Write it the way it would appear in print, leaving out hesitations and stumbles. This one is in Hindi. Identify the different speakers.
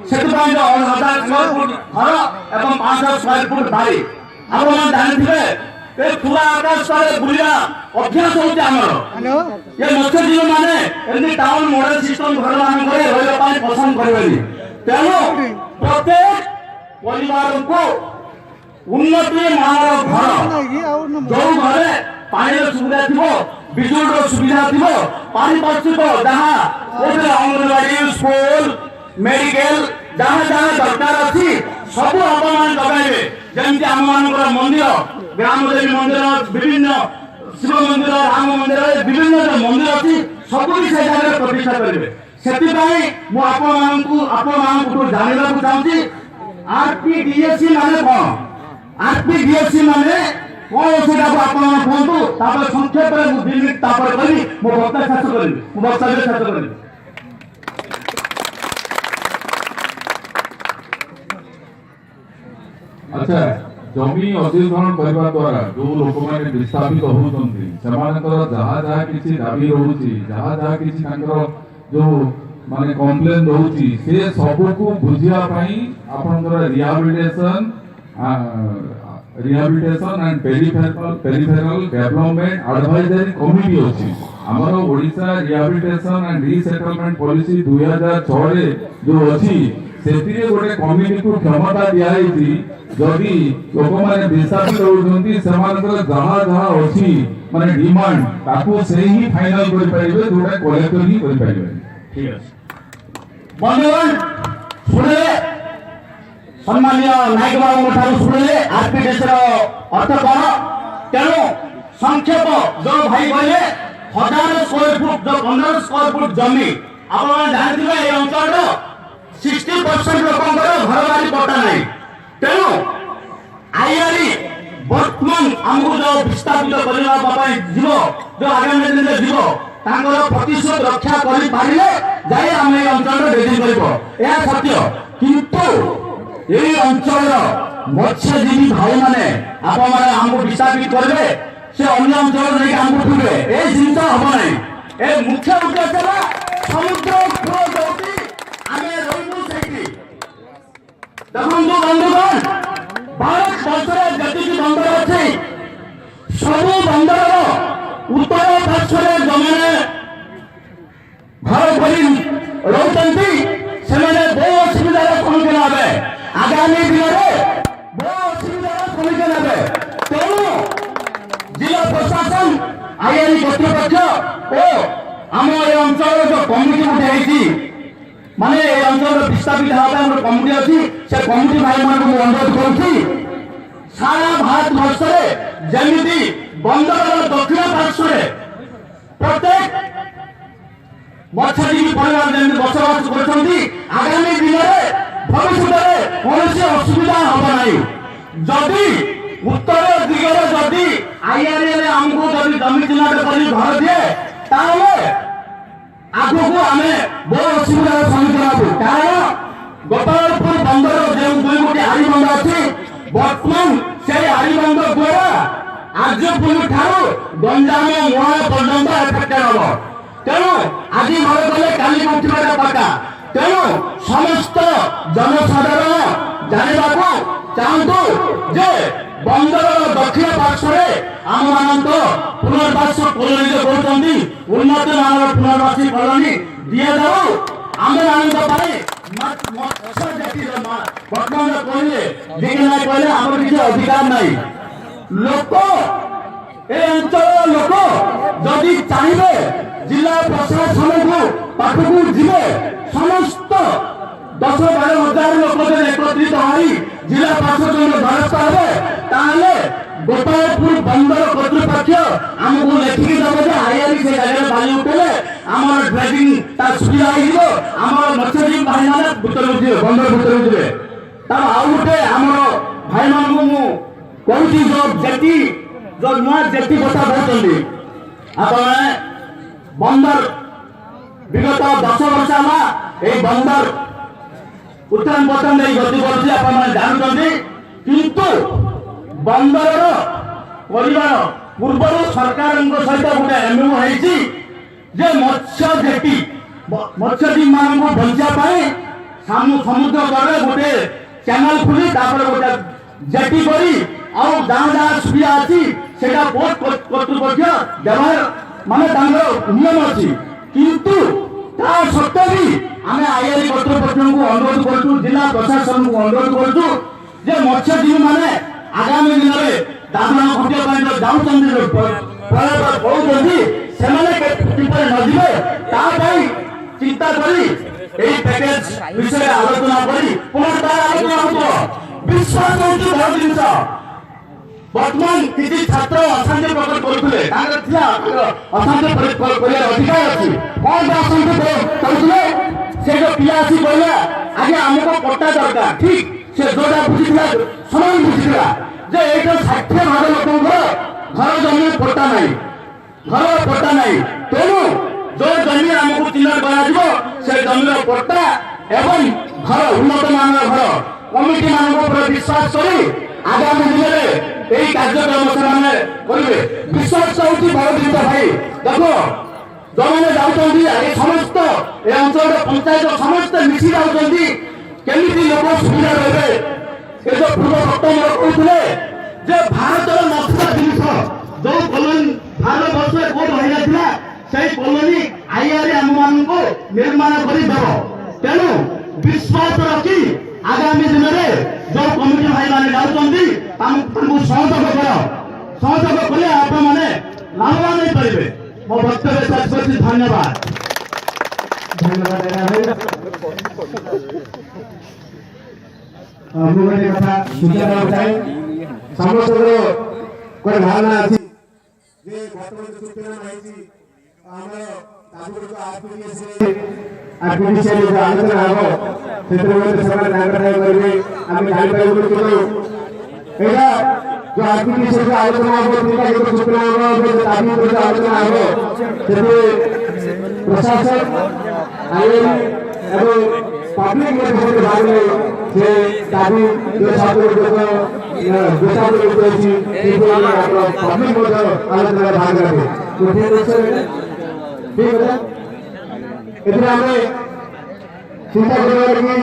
Speaker 1: से 1000 स्क्वायर फुट घर एवं 500 स्क्वायर फुट बाड़ी आप जानते खुला आकाश तले बुलिया अभ्यास होती ये मत्स्यजीवी मैंने एमती टाउन मॉडल सिस्टम घर मान रहा पसंद करेंगे तेणु प्रत्येक परिवार को उन्नति मान घर जो घरे पानी सुविधा थी विजुर सुविधा थी पारिपार्श्विक जहाँ अंगनवाड़ी स्कूल मेडिकल जहाँ जहाँ दरकार अच्छी सब आप जगह जमी आम मान मंदिर ग्राम देवी मंदिर विभिन्न शिव मंदिर राम मंदिर विभिन्न जो मंदिर अच्छी सब से जगह प्रतिष्ठा करेंगे से जानवा चाहूँगी आरपीडीएससी माने कौन आरपीडीएससी माने कौन से कहतु संक्षेप में 2 मिनिट करी मो वक्ता शेष करी मो वक्तव्य शेष करी।
Speaker 2: अच्छा जमी अधिग्रहण करने द्वारा जो लोक मैंने विस्थापित होती जहाँ जहाँ किसी दाबी रोचे जहाँ जहाँ किसी जो माने कम्प्लेन रोची से सबू को बुझाई आपनकर rehabilitation and peripheral development advisory committee अछि हमर Odisha rehabilitation and resettlement policy 2006 रे जो अछि सेतिरे गोटे कमिटी को क्षमता दिया थी जदि लोक माने विस्थापित होउछंती सेमानकर जहाँ जहाँ अछि माने डिमांड ताको से ही फाइनल करि परिबे जोटा कलेक्टर ही करि परिबे।
Speaker 1: ठीक है बंधुगण सुने सम्मानीय नायक बाबू शुणिले आरपीडीएससी अर्थ कौन तेणु संक्षेप जो भाई कहले 1000 स्क्वायर फुट जो 15 स्क्वायर फुट जमी आप जानते ये अंचल 60% लोक घर बारी पट्टा नहीं तेणु आईआरई वर्तमान आमको जो विस्थापित करने जीव जो आगामी दिन में जीव प्रतिशोध रक्षा कर पारे जाए आम ये अंचल डेजिंग कर सत्य किंतु ये अंचल मत्स्यजीवी भाई माने आप आमको विस्थापित करेंगे से अन्य अंचल नहीं आमको ठुके ये जिन हम ना ये मुख्य उद्देश्य समुद्र कूल जो आम रही देखो बंधुगण भारत वर्ष जी बंदर अच्छे सब बंदर उत्तर पार्श्वे जो मैंने घर कर बहु असुविधार सम्मुखीन हे आगामी दिन में बहु असुविधार सम्मुखीन हे तेणु जिला प्रशासन आईआरई कर्तृपक्ष और आम ये अंचल जो कमिटी उठाई माने ये अंचल विस्थापित होगा कमिटी अच्छी से कमिटी भाई मान को अनुरोध करुँच सारा भारत वर्ष जमी बंदर दक्षिण पार्श्व प्रत्येक मत्स्यजीवी परिवार जमी बसवास कर आगामी दिन में भविष्य में कौन असुविधा हम ना जदि उत्तर दिगरे जदि आईआरई आमको जदि जमी चिन्हट कर घर दिए आग को आम बहुत असुविधार सम्मुखीन हूँ कारण गोपालपुर बंदर जो 2 गोटी आड़ी बंद अच्छी बर्तमान से आड़ी बंद द्वारा आर्जपुर ठारू गंजाम मुहां पर्यंत एफेक्टेड हम तेणु आज घर कले काली उठा पक्का तेणु समस्त जनसाधारण जानवा चाहतु जे बंदर दक्षिण पार्श्वे आम मान पुनर्वास कलोनी जो कहते उन्नत मानव पुनर्वासी कलोनी दि जाऊ आम बर्तमान कहले कहले आम किसी अधिकार नहीं लोक ए अंचल लोक जदि चाहिए जिला प्रशासन को पाखक जीवे समस्त 10-12 हजार लोक एकत्रित हो जिला प्रशासन द्वारस्थ हे गोपालपुर बंदर कर्तृपक्ष आमको लेखिकी दब आईआरई से जगह बाली उठे आम ड्राइविंग सुविधा होम मत्स्यजीवी भाई मैंने भूतर जी बंदर भूतर जी आउ गोटे आम भाई मान कहूँ जो जेटी जो नुआ जेटी कथा कहते आप बंदर विगत 10 वर्ष है बंदर उत्तरायण पतन नहीं गति कर जानते किंतु बंदर परिवार पूर्व सरकार सहित गोटे एमओयू है मत्स्य जेटी मत्स्यजीवी मान को बचाई ସମୁଦ୍ର କଡ଼ରେ ଗୋଟେ ଚ୍ୟାନେଲ ଖୋଲି ତାପରେ ଗୋଟେ ଜେଟି କରି ଆଉ ଗାଁ ଗାଁ ସୁବିଧା ଅଛି ସେଟା ପୋର୍ଟ କର୍ତ୍ତୃପକ୍ଷ ବ୍ୟବହାର ମାନେ ତାଙ୍କର ନିୟମ ଅଛି କିନ୍ତୁ ତା ସତ୍ତ୍ୱେ ବି ଆମେ ଆଇଆରି କର୍ତ୍ତୃପକ୍ଷଙ୍କୁ ଅନୁରୋଧ କରୁଛୁ ଜିଲ୍ଲା ପ୍ରଶାସନକୁ ଅନୁରୋଧ କରୁଛୁ ଯେ ମତ୍ସ୍ୟଜୀବୀ ମାନେ ଆଗାମୀ ଦିନରେ ଦାଦନ ଖଟିବା ପାଇଁ ଯୋଉ ଯାଉଛନ୍ତି ପଳଉଛନ୍ତି ସେମାନେ କିପରି ନ ଯିବେ ତା ପାଇଁ ଚିନ୍ତା କରି এই প্যাকেজ বিষয়ে আলোচনা করি পুনর্বার আলোচনা হতো বিশ্বাস হচ্ছে বড় জিনিস বর্তমান কিছু ছাত্র অশান্তি প্রকট করুলে তাদের ଥିଲା অশান্তি করিবার অধিকার আছে কোন অশান্তি করুলে সে যে পিলা আসি কহিলা আগে আমাকে পট্টা দরকার ঠিক সে যোটা বুঝিলা সমান বুঝিলা যে এইটা 60 ভাগ লোকଙ୍କର ঘর জমি পট্টা নাই ঘর পট্টা নাই তেণু जो जमी आमको चिन्ह कराଯିବ से जमीर पट्टा एवं घर उन्नत मानर घर कमिटी मान विश्वास कर आगामी दिन में यही कार्यक्रम से करेंगे विश्वास हूँ बड़ जिन भाई देख जो मैंने जाऊँगी आगे समस्त ए अंचल पंचायत समस्त मिसी जाऊँगी केमी लोक सुविधा रहे ये जो पूर्व वक्ता कहते जे भारत नथिला जिन जो कलोनी भारत वर्ष कोट रही था সেই কলোনি আইআরি ଆମମାନଙ୍କୁ ନିର୍ମାଣ କରିଦେବ ତେଣୁ ବିଶ୍ୱାସ ରଖି ଆଗାମୀ ଦିନରେ ଯୋଉ କମିଟି ଭାଇମାନେ ଯାଉଛନ୍ତି ତାଙ୍କୁ ସହଯୋଗ କଲେ ଆପଣମାନେ ଲାଭବାନ ହେଇପାରିବେ ମୋ ବକ୍ତବ୍ୟ ଶେଷ କରୁଛି ଧନ୍ୟବାଦ
Speaker 3: ମୁଁ ଗୋଟେ କଥା ସୂଚନା ଦେବାକୁ ଚାହେଁ ସମସ୍ତଙ୍କର ଗୋଟେ ଧାରଣା ଅଛି ଯେ ବର୍ତ୍ତମାନ ସୂଚନା ହେଇଛି ଆମର ତାବୁକୁ ଆର୍ଟିଫିସିଆଲ जो आलोचना हम से करेंगे आम जापर कि एटा जो आर्टिफिशियल आलोचना हम जो सूचना हम जो दाबी जो आलोचना हम से प्रशासन आईएम एवं पब्लिक भाग ले से दाबी जो छात्र पब्लिक आलोचना भाग रखे ठीक है चिंता करने